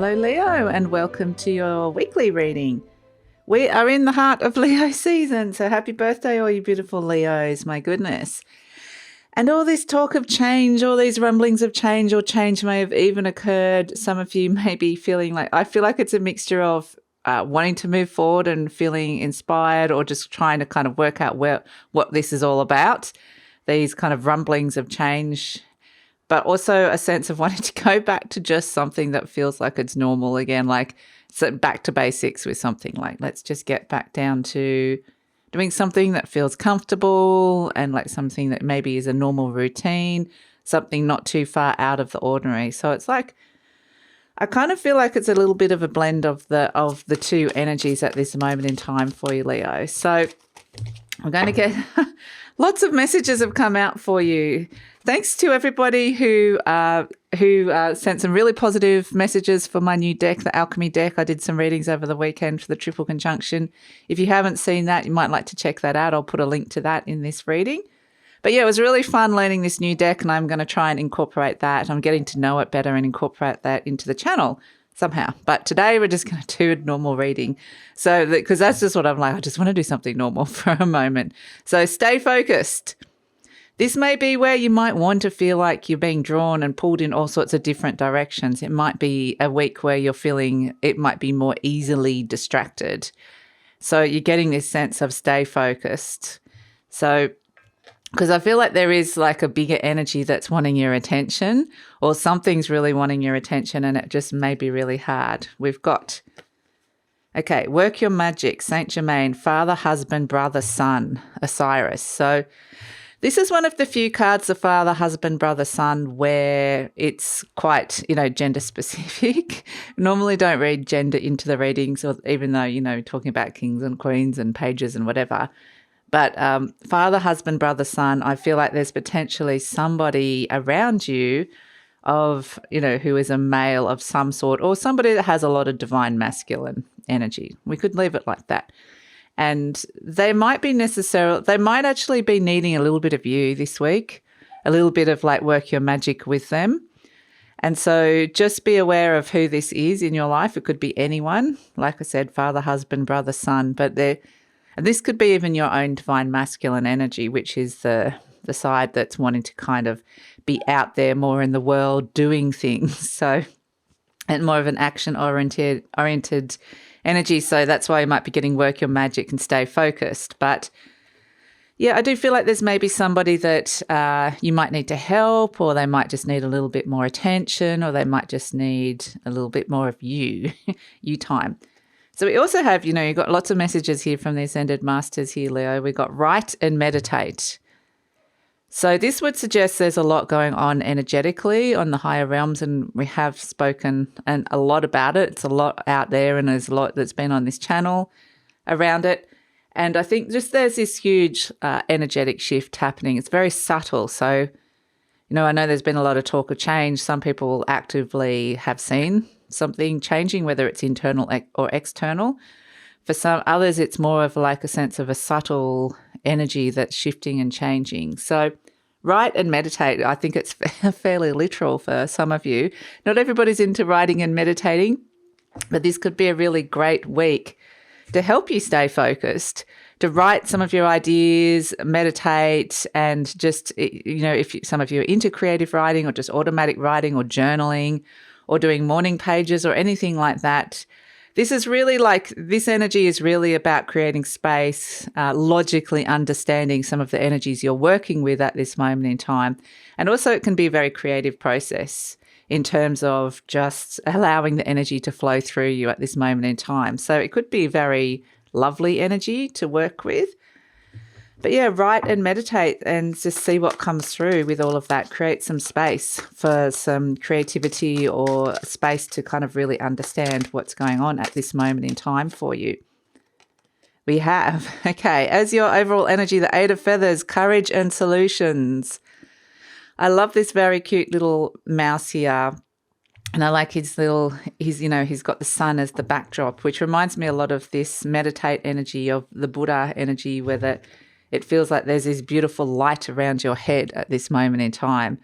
Hello Leo, and welcome to your weekly reading. We are in the heart of Leo season, so happy birthday all you beautiful Leos, my goodness. And all this talk of change, all these rumblings of change, or change may have even occurred. Some of you may be feeling like, I feel like it's a mixture of wanting to move forward and feeling inspired, or just trying to kind of work out what this is all about, these kind of rumblings of change, but also a sense of wanting to go back to just something that feels like it's normal again, like back to basics with something, like let's just get back down to doing something that feels comfortable and like something that maybe is a normal routine, something not too far out of the ordinary. So it's like, I kind of feel like it's a little bit of a blend of the two energies at this moment in time for you, Leo. So I'm going to get lots of messages have come out for you. Thanks to everybody who sent some really positive messages for my new deck, the Alchemy deck. I did some readings over the weekend for the Triple Conjunction. If you haven't seen that, you might like to check that out. I'll put a link to that in this reading. But yeah, it was really fun learning this new deck, and I'm going to try and incorporate that. I'm getting to know it better and incorporate that into the channel somehow. But today we're just going to do a normal reading. So, because that's just what I'm like, I just want to do something normal for a moment. So stay focused. This may be where you might want to feel like you're being drawn and pulled in all sorts of different directions. It might be a week where you're feeling it might be more easily distracted. So you're getting this sense of stay focused. So, because I feel like there is like a bigger energy that's wanting your attention, or something's really wanting your attention, and it just may be really hard. We've got, okay, work your magic, Saint Germain, father, husband, brother, son, Osiris. So this is one of the few cards, the father, husband, brother, son, where it's quite, gender specific. Normally don't read gender into the readings, or even though, talking about kings and queens and pages and whatever. But father, husband, brother, son, I feel like there's potentially somebody around you of, who is a male of some sort, or somebody that has a lot of divine masculine energy. We could leave it like that. And they might actually be needing a little bit of you this week, a little bit of like work your magic with them. And so just be aware of who this is in your life. It could be anyone, like I said, father, husband, brother, son, but and this could be even your own divine masculine energy, which is the side that's wanting to kind of be out there more in the world doing things. So, and more of an action-oriented energy. So that's why you might be getting work your magic and stay focused. But yeah, I do feel like there's maybe somebody that you might need to help, or they might just need a little bit more attention, or they might just need a little bit more of you time. So we also have, you've got lots of messages here from the Ascended Masters here, Leo. We've got write and meditate. So this would suggest there's a lot going on energetically on the higher realms, and we have spoken a lot about it. It's a lot out there, and there's a lot that's been on this channel around it. And I think just there's this huge energetic shift happening. It's very subtle. So, I know there's been a lot of talk of change. Some people actively have seen something changing, whether it's internal or external. For some others, it's more of like a sense of a subtle energy that's shifting and changing. So write and meditate. I think it's fairly literal for some of you. Not everybody's into writing and meditating, but this could be a really great week to help you stay focused, to write some of your ideas, meditate, and just, if some of you are into creative writing or just automatic writing or journaling or doing morning pages or anything like that, this energy is really about creating space, logically understanding some of the energies you're working with at this moment in time. And also it can be a very creative process in terms of just allowing the energy to flow through you at this moment in time. So it could be very lovely energy to work with. But yeah, write and meditate and just see what comes through with all of that. Create some space for some creativity, or space to kind of really understand what's going on at this moment in time for you. We have, okay, as your overall energy, the Eight of Feathers, courage and solutions. I love this very cute little mouse here. And I like he's got the sun as the backdrop, which reminds me a lot of this meditate energy of the Buddha energy, where It feels like there's this beautiful light around your head at this moment in time.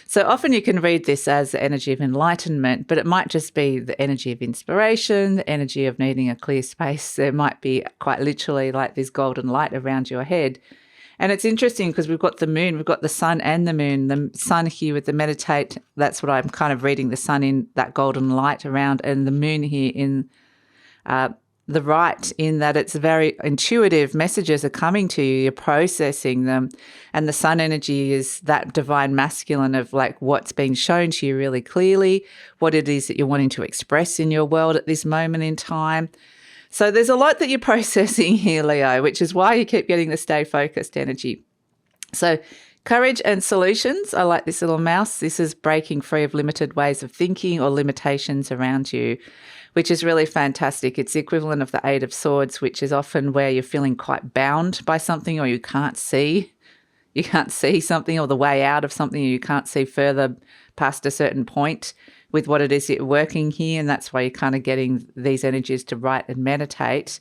So often you can read this as the energy of enlightenment, but it might just be the energy of inspiration, the energy of needing a clear space. There might be quite literally like this golden light around your head. And it's interesting because we've got the moon, we've got the sun and the moon. The sun here with the meditate, that's what I'm kind of reading, the sun in that golden light around, and the moon here in the right, in that it's very intuitive. Messages are coming to you, you're processing them. And the sun energy is that divine masculine of like what's being shown to you really clearly, what it is that you're wanting to express in your world at this moment in time. So there's a lot that you're processing here, Leo, which is why you keep getting the stay focused energy. So courage and solutions. I like this little mouse. This is breaking free of limited ways of thinking or limitations around you, which is really fantastic. It's the equivalent of the Eight of Swords, which is often where you're feeling quite bound by something, or you can't see something, or the way out of something, or you can't see further past a certain point with what it is you're working here. And that's why you're kind of getting these energies to write and meditate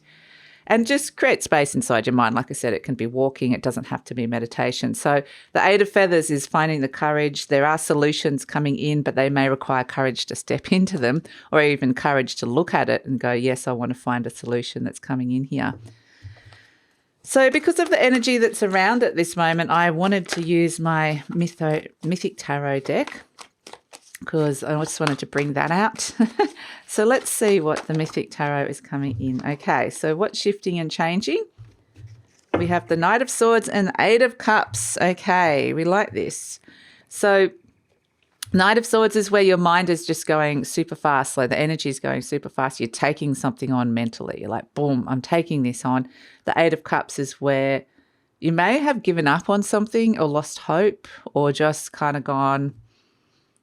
and just create space inside your mind. Like I said, it can be walking. It doesn't have to be meditation. So the Eight of Feathers is finding the courage. There are solutions coming in, but they may require courage to step into them, or even courage to look at it and go, yes, I want to find a solution that's coming in here. So because of the energy that's around at this moment, I wanted to use my Mythic Tarot deck, because I just wanted to bring that out. So let's see what the Mythic Tarot is coming in. Okay, so what's shifting and changing? We have the Knight of Swords and the Eight of Cups. Okay, we like this. So Knight of Swords is where your mind is just going super fast. Like the energy is going super fast. You're taking something on mentally. You're like, boom, I'm taking this on. The Eight of Cups is where you may have given up on something or lost hope, or just kind of gone,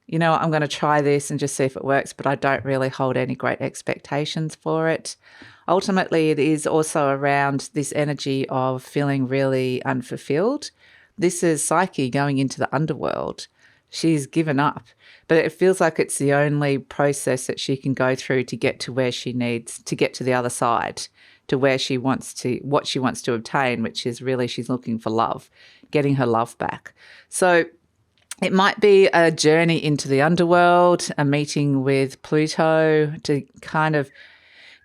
you know, I'm going to try this and just see if it works, but I don't really hold any great expectations for it. Ultimately, it is also around this energy of feeling really unfulfilled. This is Psyche going into the underworld. She's given up, but it feels like it's the only process that she can go through to get to where she needs to get to the other side, to where she wants to, what she wants to obtain, which is really she's looking for love, getting her love back. So it might be a journey into the underworld, a meeting with Pluto to kind of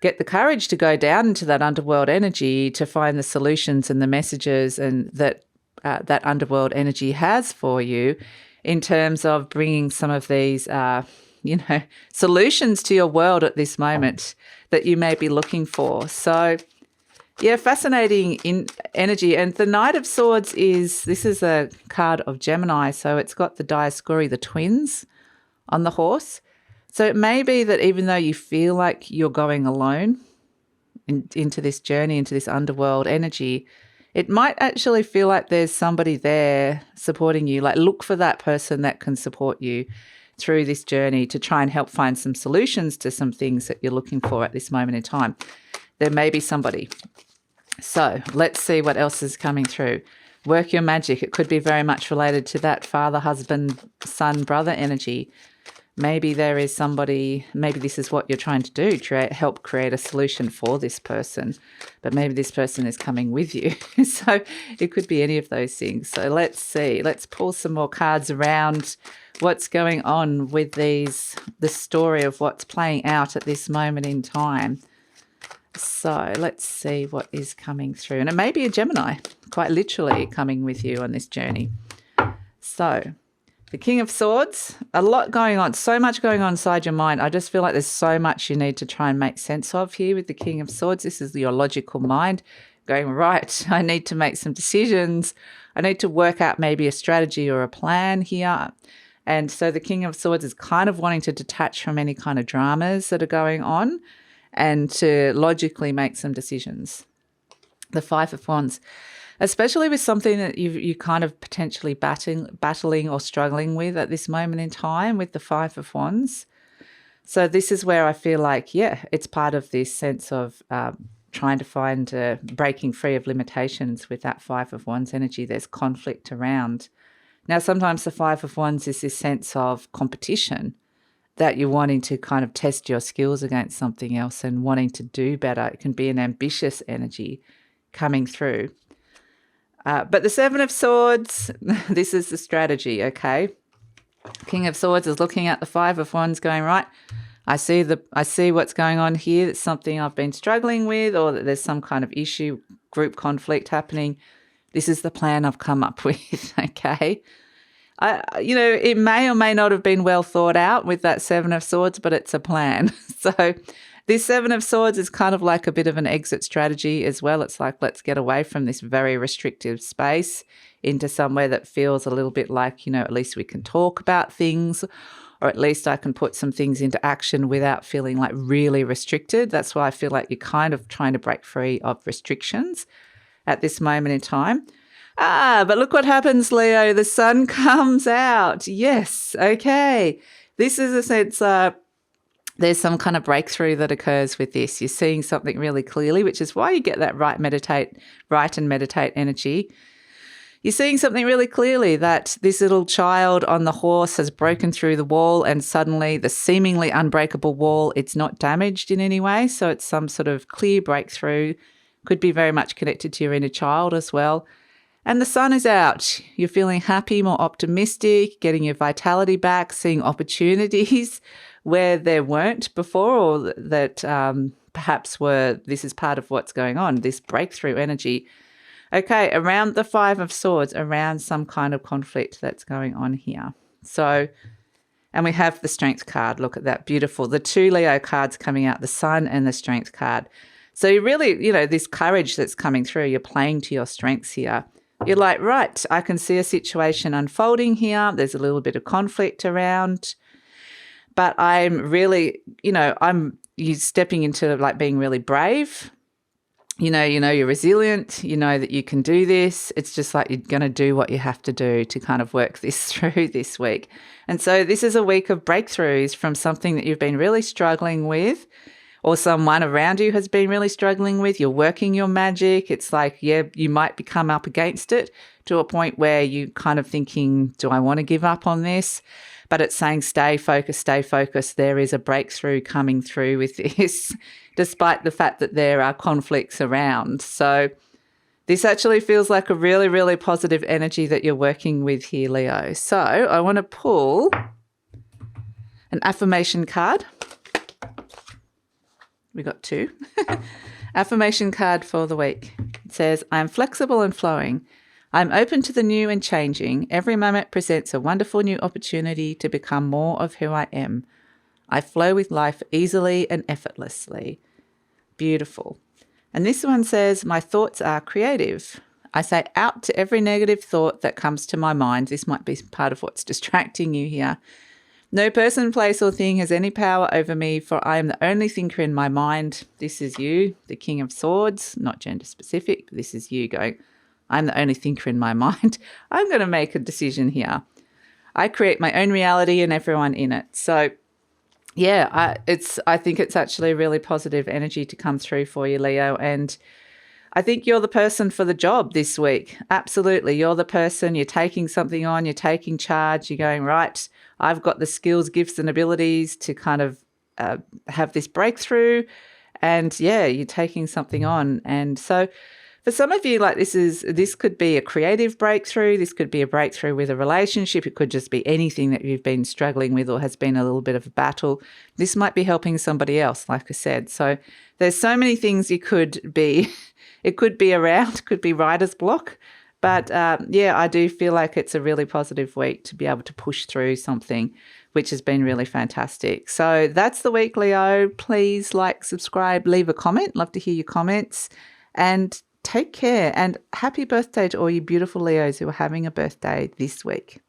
get the courage to go down into that underworld energy to find the solutions and the messages and that underworld energy has for you in terms of bringing some of these, solutions to your world at this moment that you may be looking for. So yeah, fascinating in energy. And the Knight of Swords this is a card of Gemini. So it's got the Dioscuri, the twins on the horse. So it may be that even though you feel like you're going alone into this journey, into this underworld energy, it might actually feel like there's somebody there supporting you. Like look for that person that can support you through this journey to try and help find some solutions to some things that you're looking for at this moment in time. There may be somebody. So let's see what else is coming through. Work your magic. It could be very much related to that father, husband, son, brother energy. Maybe there is somebody, maybe this is what you're trying to do, help create a solution for this person, but maybe this person is coming with you. So it could be any of those things. So let's see. Let's pull some more cards around what's going on with the story of what's playing out at this moment in time. So let's see what is coming through. And it may be a Gemini, quite literally coming with you on this journey. So the King of Swords, a lot going on, so much going on inside your mind. I just feel like there's so much you need to try and make sense of here with the King of Swords. This is your logical mind going, right, I need to make some decisions. I need to work out maybe a strategy or a plan here. And so the King of Swords is kind of wanting to detach from any kind of dramas that are going on and to logically make some decisions. The Five of Wands, especially with something that you kind of potentially battling or struggling with at this moment in time with the Five of Wands. So this is where I feel like, yeah, it's part of this sense of trying to find breaking free of limitations with that Five of Wands energy. There's conflict around. Now, sometimes the Five of Wands is this sense of competition, that you're wanting to kind of test your skills against something else and wanting to do better. It can be an ambitious energy coming through. But the Seven of Swords, this is the strategy, okay? King of Swords is looking at the Five of Wands going, right, I see what's going on here. It's something I've been struggling with, or that there's some kind of issue, group conflict happening. This is the plan I've come up with, okay? It may or may not have been well thought out with that Seven of Swords, but it's a plan. So this Seven of Swords is kind of like a bit of an exit strategy as well. It's like, let's get away from this very restrictive space into somewhere that feels a little bit like, at least we can talk about things, or at least I can put some things into action without feeling like really restricted. That's why I feel like you're kind of trying to break free of restrictions at this moment in time. But look what happens, Leo. The sun comes out. Yes. Okay. This is a sense there's some kind of breakthrough that occurs with this. You're seeing something really clearly, which is why you get that right and meditate energy. You're seeing something really clearly, that this little child on the horse has broken through the wall, and suddenly the seemingly unbreakable wall, it's not damaged in any way. So it's some sort of clear breakthrough. Could be very much connected to your inner child as well. And the sun is out. You're feeling happy, more optimistic, getting your vitality back, seeing opportunities where there weren't before, or that perhaps this is part of what's going on, this breakthrough energy. Okay, around the Five of Swords, around some kind of conflict that's going on here. So, and we have the Strength card. Look at that, beautiful. The two Leo cards coming out, the Sun and the Strength card. So you really, this courage that's coming through, you're playing to your strengths here. You're like, right, I can see a situation unfolding here. There's a little bit of conflict around, but I'm really, you stepping into like being really brave. You're resilient. You know that you can do this. It's just like you're going to do what you have to do to kind of work this through this week. And so this is a week of breakthroughs from something that you've been really struggling with, or someone around you has been really struggling with. You're working your magic. It's like, you might become up against it to a point where you kind of thinking, do I want to give up on this? But it's saying, stay focused, stay focused. There is a breakthrough coming through with this, despite the fact that there are conflicts around. So this actually feels like a really, really positive energy that you're working with here, Leo. So I want to pull an affirmation card. We got two. Affirmation card for the week. It says, I am flexible and flowing. I am open to the new and changing. Every moment presents a wonderful new opportunity to become more of who I am. I flow with life easily and effortlessly. Beautiful. And this one says, my thoughts are creative. I say out to every negative thought that comes to my mind. This might be part of what's distracting you here. No person, place or thing has any power over me, for I am the only thinker in my mind. This is you, the King of Swords, not gender specific, but this is you going, I'm the only thinker in my mind. I'm going to make a decision here. I create my own reality and everyone in it. So yeah, I think it's actually a really positive energy to come through for you, Leo. And I think you're the person for the job this week. Absolutely. You're the person, you're taking something on, you're taking charge, you're going, right, I've got the skills, gifts and abilities to kind of have this breakthrough. And yeah, you're taking something on. And so for some of you, like this could be a creative breakthrough. This could be a breakthrough with a relationship. It could just be anything that you've been struggling with or has been a little bit of a battle. This might be helping somebody else, like I said. So there's so many things you could be. It could be around, could be writer's block. But I do feel like it's a really positive week to be able to push through something, which has been really fantastic. So that's the week, Leo. Please like, subscribe, leave a comment. Love to hear your comments. And take care. And happy birthday to all you beautiful Leos who are having a birthday this week.